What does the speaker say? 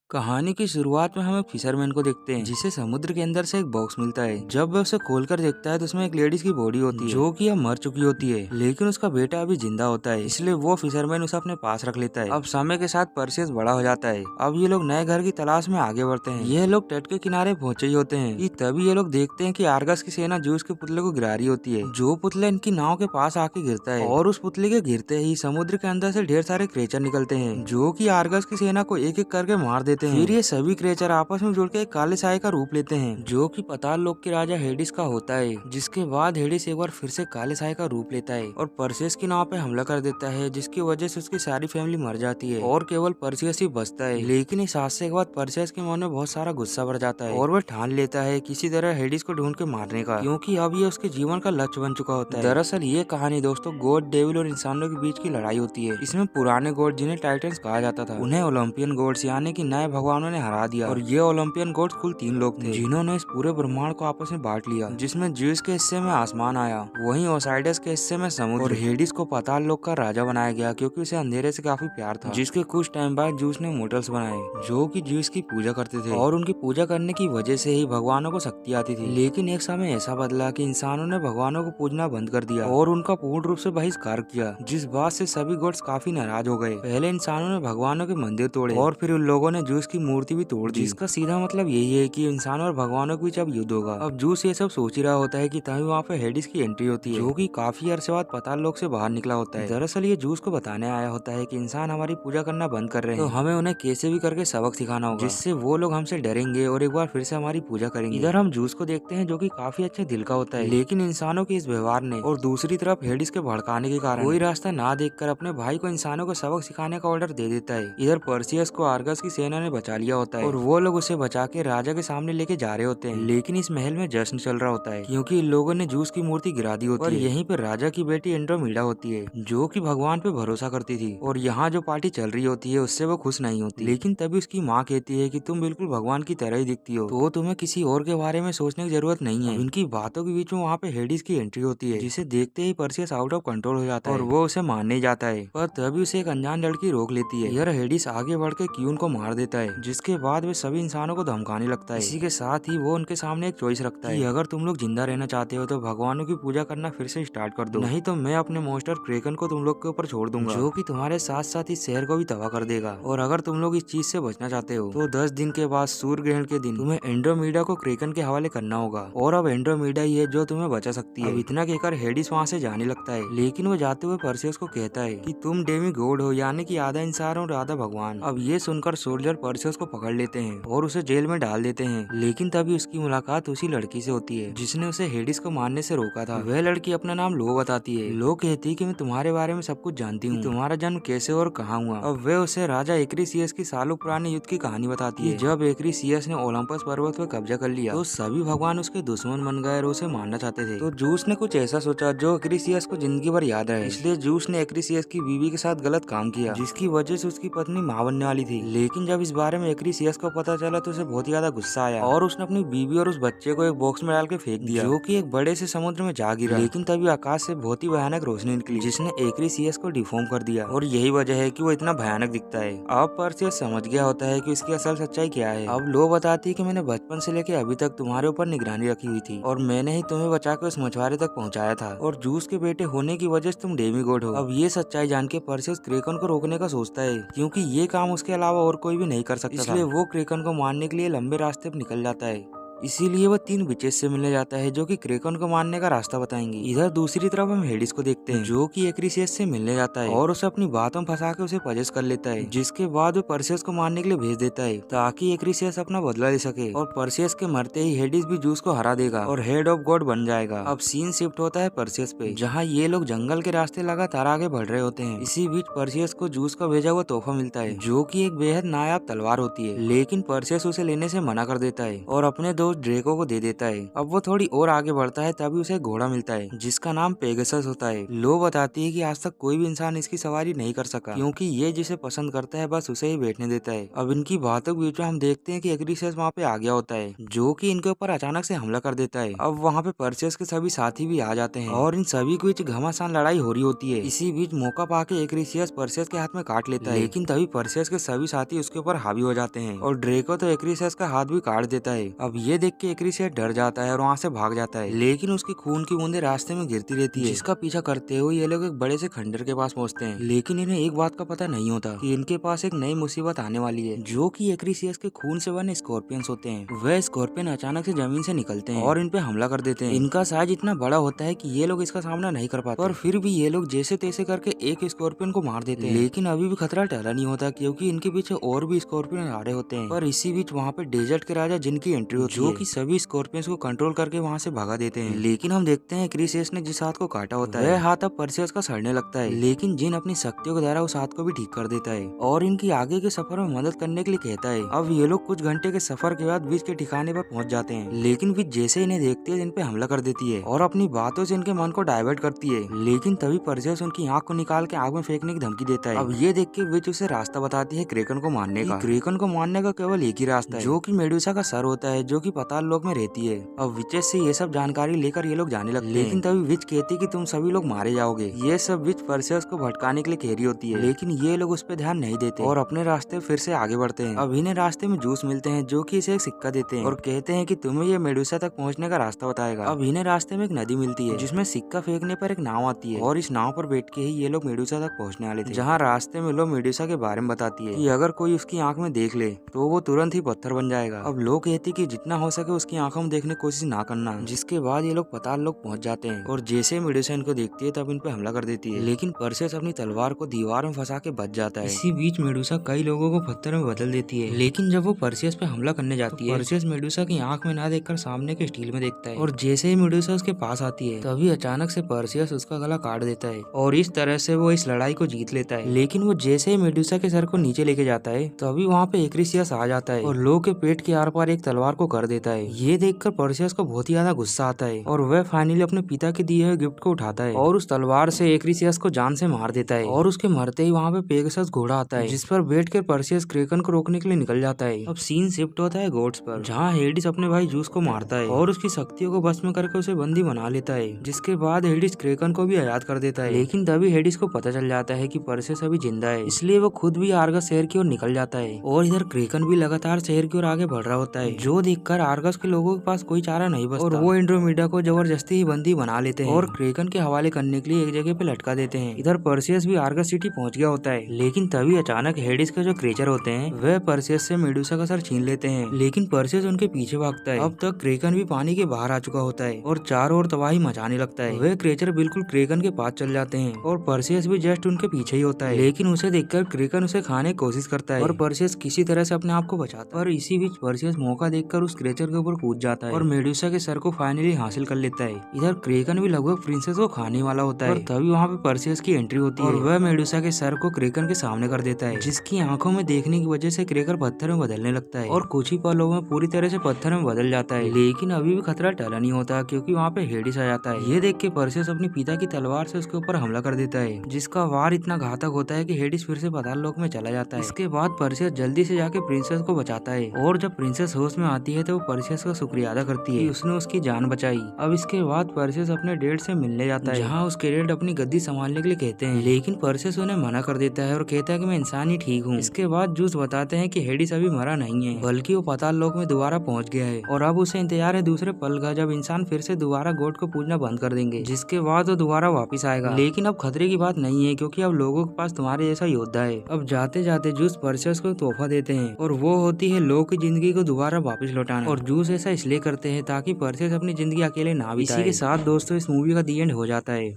कहानी की शुरुआत में हम एक फिशरमैन को देखते हैं जिसे समुद्र के अंदर से एक बॉक्स मिलता है। जब वह उसे खोलकर देखता है तो उसमें एक लेडीज की बॉडी होती है जो कि अब मर चुकी होती है, लेकिन उसका बेटा अभी जिंदा होता है, इसलिए वो फिशरमैन उसे अपने पास रख लेता है। अब समय के साथ परसेस बड़ा हो जाता है। अब ये लोग नए घर की तलाश में आगे बढ़ते हैं। ये लोग तट के किनारे पहुंचे ही होते हैं कि तभी ये लोग देखते हैं कि आर्गस की सेना जूस के पुतले को गिरा रही होती है। जो पुतला इनकी नाव के पास आके गिरता है और उस पुतले के गिरते ही समुद्र के अंदर से ढेर सारे क्रेचर निकलते हैं जो कि आर्गस की सेना को एक एक करके मार देते हैं। फिर ये सभी क्रेचर आपस में जुड़ के एक काले साए का रूप लेते हैं जो कि पाताल लोक के राजा हेडिस का होता है। जिसके बाद हेडिस एक बार फिर से काले साए का रूप लेता है और परसेस की नाव पे हमला कर देता है, जिसकी वजह से उसकी सारी फैमिली मर जाती है और केवल परसेस ही बचता है। लेकिन इस हादसे के बाद परसेस के मन में बहुत सारा गुस्सा भर जाता है और वह ठान लेता है किसी तरह हेडिस को ढूंढ के मारने का, क्योंकि अब ये उसके जीवन का लक्ष्य बन चुका होता है। दरअसल ये कहानी दोस्तों गॉड, डेविल और इंसानों के बीच की लड़ाई होती है। इसमें पुराने गॉड जिन्हें टाइटन्स कहा जाता था उन्हें ओलंपियन गॉड्स यानी कि नए भगवानों ने हरा दिया और ये ओलंपियन गॉड्स कुल 3 लोग थे जिन्होंने इस पूरे ब्रह्मांड को आपस में बांट लिया, जिसमें ज्यूस के हिस्से में आसमान आया, वहीं ओसाइडस के हिस्से में समुद्र और हेडिस को पाताल लोक का राजा बनाया गया क्योंकि उसे अंधेरे से काफी प्यार था। जिसके कुछ टाइम बाद ज्यूस ने मोटल्स बनाए जो कि ज्यूस की पूजा करते थे और उनकी पूजा करने की वजह से ही भगवानों को शक्ति आती थी। लेकिन एक समय ऐसा बदला कि इंसानों ने भगवानों को पूजना बंद कर दिया और उनका पूर्ण रूप से बहिष्कार किया, जिस बात से सभी गॉड्स काफी नाराज हो गए। पहले इंसानों ने भगवानों के मंदिर तोड़े और फिर उन लोगों ने ज्यूस की मूर्ति भी तोड़ दी, जिसका सीधा मतलब यही है कि इंसानों और भगवानों के बीच अब युद्ध होगा। अब जूस ये सब सोच ही रहा होता है कि तभी वहाँ पे हेडिस की एंट्री होती है जो कि काफी अरसे बाद पाताल लोक से बाहर निकला होता है। दरअसल ये जूस को बताने आया होता है कि इंसान हमारी पूजा करना बंद कर रहे हैं तो हमें उन्हें कैसे भी करके सबक सिखाना होगा जिससे वो लोग हमसे डरेंगे और एक बार फिर से हमारी पूजा करेंगे। इधर हम जूस को देखते हैं जो कि काफी अच्छे दिल का होता है, लेकिन इंसानों के इस व्यवहार ने और दूसरी तरफ हेडिस के भड़काने के कारण कोई रास्ता ना देखकर अपने भाई को इंसानों को सबक सिखाने का ऑर्डर दे देता है। इधर पर्सियस को आर्गस की सेना ने बचा लिया होता है और वो लोग उसे बचा के राजा के सामने लेके जा रहे होते हैं। लेकिन इस महल में जश्न चल रहा होता है क्योंकि इन लोगों ने जूस की मूर्ति गिरा दी होती है और यहीं पर राजा की बेटी एंड्रोमीडा होती है जो कि भगवान पे भरोसा करती थी और यहाँ जो पार्टी चल रही होती है उससे वो खुश नहीं होती। लेकिन तभी उसकी माँ कहती है कि तुम बिल्कुल भगवान की तरह ही दिखती हो तो तुम्हें किसी और के बारे में सोचने की जरूरत नहीं है। इनकी बातों के बीच में वहाँ पे हेडिस की एंट्री होती है जिसे देखते ही परसियस आउट ऑफ कंट्रोल हो जाता है और वो उसे मारने ही जाता है, पर तभी उसे एक अनजान लड़की रोक लेती है। यार हेडिस आगे बढ़ के क्यून को मार देता है, जिसके बाद वे सभी इंसानों को धमकाने लगता है। इसी के साथ ही वो उनके सामने एक चॉइस रखता है कि अगर तुम लोग जिंदा रहना चाहते हो तो भगवानों की पूजा करना फिर से स्टार्ट कर दो, नहीं तो मैं अपने मॉन्स्टर क्रेकन को तुम लोग के ऊपर छोड़ दूंगा जो कि तुम्हारे साथ साथ इस शहर को भी तबाह कर देगा। और अगर तुम लोग इस चीज से बचना चाहते हो तो 10 दिन के बाद सूर्य ग्रहण के दिन तुम्हें एंड्रोमीडा को क्रेकन के हवाले करना होगा और अब एंड्रोमीडा ही है जो तुम्हें बचा सकती है। अब इतना कहकर हेडिस वहाँ से जाने लगता है, लेकिन वो जाते हुए परसेउस को कहता है कि तुम डेमी गॉड हो यानी कि आधा इंसान और आधा भगवान। अब ये सुनकर सोल्जर परसेउस को पकड़ लेते हैं और उसे जेल में डाल देते हैं। लेकिन तभी उसकी मुलाकात उसी लड़की से होती है जिसने उसे हेडिस को मारने से रोका था। वह लड़की अपना नाम लो बताती है। लो कहती है कि मैं तुम्हारे बारे में सब कुछ जानती हूँ, तुम्हारा जन्म कैसे और कहाँ हुआ। अब वह उसे राजा एक्रीसियस की सालों पुराने युद्ध की कहानी बताती है। जब एक्रीसियस ने ओलंपस पर्वत पर कब्जा कर लिया तो सभी भगवान उसके दुश्मन बन गए और उसे मारना चाहते थे। तो जूस ने कुछ ऐसा सोचा जो एक्रीसियस को जिंदगी भर याद रहे, इसलिए जूस ने एक्रीसियस की बीवी के साथ गलत काम किया जिसकी वजह से उसकी पत्नी मां बनने वाली थी। लेकिन जब इस बारे में एक्रीसियस को पता चला तो उसे बहुत ही ज्यादा गुस्सा आया और उसने अपनी बीवी और उस बच्चे को एक बॉक्स में डाल के फेंक दिया जो कि एक बड़े से समुद्र में जा गिरा। लेकिन तभी आकाश से बहुत ही भयानक रोशनी निकली जिसने एक्रीसियस को डिफॉर्म कर दिया और यही वजह है कि वो इतना भयानक दिखता है। अब परसियस समझ गया होता है कि इसकी असल सच्चाई क्या है। अब लो बताती है कि मैंने बचपन से लेकर अभी तक तुम्हारे ऊपर निगरानी रखी हुई थी और मैंने ही तुम्हें बचा के उस मछुआरे तक पहुंचाया था और जूस के बेटे होने की वजह से तुम डेमीगॉड हो। अब ये सच्चाई जान के परसियस क्रेकन को रोकने का सोचता है क्योंकि ये काम उसके अलावा और कोई भी नहीं कर सकता, इसलिए वो क्रेकन को मारने के लिए लंबे रास्ते पर निकल जाता है। इसीलिए वो 3 विचेस से मिलने जाता है जो कि क्रेकन को मारने का रास्ता बताएंगे। इधर दूसरी तरफ हम हेडिस को देखते हैं जो कि एक्रीसियस से मिलने जाता है और उसे अपनी बातों में फंसा के उसे पजेस कर लेता है, जिसके बाद वो परसेस को मारने के लिए भेज देता है ताकि एक्रीसियस अपना बदला ले सके। और परसेस के मरते ही हेडिस भी जूस को हरा देगा और हेड ऑफ गॉड बन जाएगा। अब सीन शिफ्ट होता है परसेस पे जहाँ ये लोग जंगल के रास्ते लगातार आगे बढ़ रहे होते हैं। इसी बीच परसेस को जूस का भेजा हुआ तोहफा मिलता है जो की एक बेहद नायाब तलवार होती है, लेकिन परसेस उसे लेने से मना कर देता है और अपने 2 उस ड्रेको को दे देता है। अब वो थोड़ी और आगे बढ़ता है तभी उसे घोड़ा मिलता है जिसका नाम पेगासस होता है। लो बताती है कि आज तक कोई भी इंसान इसकी सवारी नहीं कर सका क्योंकि ये जिसे पसंद करता है बस उसे ही बैठने देता है। अब इनकी बातों के बीच में हम देखते हैं कि एक्रिसियस वहाँ पे आ गया होता है जो कि इनके ऊपर अचानक से हमला कर देता है। अब वहाँ पे परसेस के सभी साथी भी आ जाते हैं और इन सभी के बीच घमासान लड़ाई हो रही होती है। इसी बीच मौका पाके एक्रिसियस परसेस के हाथ में काट लेता है, लेकिन तभी परसेस के सभी साथी उसके ऊपर हावी हो जाते हैं और ड्रेको तो एक्रिसियस का हाथ भी काट देता है। अब ये देख के एक्रिसियस डर जाता है और वहाँ से भाग जाता है, लेकिन उसकी खून की बूंदें रास्ते में गिरती रहती है जिसका पीछा करते हुए ये लोग एक बड़े से खंडर के पास पहुँचते हैं। लेकिन इन्हें एक बात का पता नहीं होता कि इनके पास एक नई मुसीबत आने वाली है जो कि एक्रिसियस के खून से बने स्कॉर्पियंस होते हैं। वह स्कॉर्पियन अचानक से जमीन से निकलते हैं और इन पे हमला कर देते हैं। इनका साइज इतना बड़ा होता है कि ये लोग इसका सामना नहीं कर पाते, पर फिर भी ये लोग जैसे तैसे करके एक स्कॉर्पियन को मार देते हैं। लेकिन अभी भी खतरा टला नहीं होता क्योंकि इनके पीछे और भी स्कॉर्पियन आ रहे होते हैं। पर इसी बीच वहाँ पे डेजर्ट के राजा जिनकी एंट्री होती है जो कि सभी स्कॉर्पियंस को कंट्रोल करके वहाँ से भगा देते हैं। लेकिन हम देखते हैं क्रिसियस ने जिस हाथ को काटा होता है वह हाथ अब परसेस का सड़ने लगता है, लेकिन जिन अपनी शक्तियों के द्वारा उस हाथ को भी ठीक कर देता है और इनकी आगे के सफर में मदद करने के लिए कहता है। अब ये लोग कुछ घंटे के सफर के बाद बीच के ठिकाने पर पहुंच जाते हैं, लेकिन बीच जैसे इन्हें देखती है इन पे हमला कर देती है और अपनी बातों से इनके मन को डाइवर्ट करती है। लेकिन तभी परसेस उनकी आंख को निकाल के आग में फेंकने की धमकी देता है। अब ये देख के विच उसे रास्ता बताती है क्रेकन को मारने का। क्रेकन को मारने का केवल एक ही रास्ता है जो कि मेडुसा का सर होता है जो कि पाताल लोक में रहती है। अब विचेस से ये सब जानकारी लेकर ये लोग जाने लगते हैं, लेकिन तभी विच कहती है कि तुम सभी लोग मारे जाओगे। ये सब विच परसेस को भटकाने के लिए कह रही होती है, लेकिन ये लोग उस पर ध्यान नहीं देते और अपने रास्ते फिर से आगे बढ़ते हैं। अब इन्हें रास्ते में जूस मिलते हैं जो कि इसे एक सिक्का देते हैं और कहते हैं कि तुम्हें ये मेडुसा तक पहुंचने का रास्ता बताएगा। अब इन्हें रास्ते में एक नदी मिलती है जिसमें सिक्का फेंकने पर एक नाव आती है और इस नाव पर बैठ के ही ये लोग मेडुसा तक पहुंचने वाले थे, जहाँ रास्ते में लोग मेडुसा के बारे में बताती है कि अगर कोई उसकी आंख में देख ले तो वो तुरंत ही पत्थर बन जाएगा। अब लोग कहती कि जितना हो सके उसकी आंखों में देखने की कोशिश ना करना। जिसके बाद ये लोग पाताल लोक पहुंच जाते हैं और जैसे मेडुसा इनको देखती है तब इन पे हमला कर देती है, लेकिन परसेस अपनी तलवार को दीवार में फंसा के बच जाता है। इसी बीच मेडुसा कई लोगों को पत्थर में बदल देती है, लेकिन जब वो परसेस पे हमला करने जाती है परसेस मेडुसा की आंख में ना देखकर सामने के स्टील में देखता है और जैसे ही मेडुसा उसके पास आती है तभी अचानक से परसेस उसका गला काट देता है और इस तरह से वो इस लड़ाई को जीत लेता है। लेकिन वो जैसे ही मेडुसा के सर को नीचे लेके जाता है तभी वहाँ पे एक्रिसियस आ जाता है और लो के पेट के आर पार एक तलवार को कर देता है। ये देखकर परसेस को बहुत ही ज्यादा गुस्सा आता है और वह फाइनली अपने पिता के दिए हुए गिफ्ट को उठाता है और उस तलवार से एक्रिसियस को जान से मार देता है और उसके मरते ही वहाँ पे पेगासस घोड़ा आता है जिस पर बैठ कर परसेस क्रेकन को रोकने के लिए निकल जाता है। अब सीन शिफ्ट होता है गोड्स पर, जहाँ हेडिस अपने भाई जूस को मारता है और उसकी शक्तियों को बस में करके उसे बंदी बना लेता है, जिसके बाद हेडिस क्रेकन को भी आजाद कर देता है। लेकिन तभी हेडिस को पता चल जाता है कि परसेस अभी जिंदा है, इसलिए वो खुद भी आर्गस शहर की ओर निकल जाता है और इधर क्रेकन भी लगातार शहर की ओर आगे बढ़ रहा होता है, जो देखकर आर्गस के लोगों के पास कोई चारा नहीं बचता और वो एंड्रोमेडा को जबरदस्ती ही बंदी बना लेते हैं और क्रेकन के हवाले करने के लिए एक जगह पे लटका देते हैं। इधर परसेस भी आर्गस सिटी पहुंच गया होता है, लेकिन तभी अचानक हेडिस के जो क्रेचर होते हैं वह परसेस से मेडुसा का सर छीन लेते हैं, लेकिन परसेस उनके पीछे भागता है। अब तक क्रेकन भी पानी के बाहर आ चुका होता है और चारों ओर तबाही मचाने लगता है। वह क्रेचर बिल्कुल क्रेकन के पास चल जाते हैं और परसेस भी जस्ट उनके पीछे ही होता है, लेकिन उसे देखकर क्रेकन उसे खाने की कोशिश करता है और परसेस किसी तरह से अपने आप को बचाता है। और इसी बीच परसेस मौका देखकर उस क्रेचर के ऊपर कूद जाता है और मेडुसा के सर को फाइनली हासिल कर लेता है। इधर क्रेकन भी लगभग प्रिंसेस को खाने वाला होता है और तभी वहाँ पे परसेस की एंट्री होती है और वह मेडुसा के सर को क्रेकन के सामने कर देता है, जिसकी आंखों में देखने की वजह से क्रेकर पत्थर में बदलने लगता है और कुछ ही पलों में पूरी तरह से पत्थर में बदल जाता है। लेकिन अभी भी खतरा टला नहीं होता क्योंकि वहाँ पे हेडिस आ जाता है। ये देख के परसेस अपने पिता की तलवार से उसके ऊपर हमला कर देता है, जिसका वार इतना घातक होता है कि हेडिस फिर से पाताल लोक में चला जाता है। इसके बाद परसेस जल्दी से जाके प्रिंसेस को बचाता है और जब प्रिंसेस होश में आती है तो वो परसेस का शुक्रिया अदा करती है कि उसने उसकी जान बचाई। अब इसके बाद परसेस अपने डैड से मिलने जाता है, जहाँ उसके डैड अपनी गद्दी संभालने के लिए कहते हैं, लेकिन परसेस उन्हें मना कर देता है और कहता है कि मैं इंसान ही ठीक हूँ। इसके बाद जूस बताते हैं कि हेडिस अभी मरा नहीं है, बल्कि वो पाताल लोक में दोबारा पहुंच गया है और अब उसे इंतजार है दूसरे पल का जब इंसान फिर से दोबारा गॉड को पूजना बंद कर देंगे, जिसके बाद वो दोबारा वापस आएगा। लेकिन अब खतरे की बात नहीं है क्योंकि अब लोगों के पास तुम्हारे जैसा योद्धा है। अब जाते जाते जूस परसेस को तोहफा देते हैं और वो होती है लो की जिंदगी को दोबारा वापस लौटाना, और जूस ऐसा इसलिए करते हैं ताकि परसेस अपनी जिंदगी अकेले ना बिताए। इसी के साथ दोस्तों इस मूवी का दी एंड हो जाता है।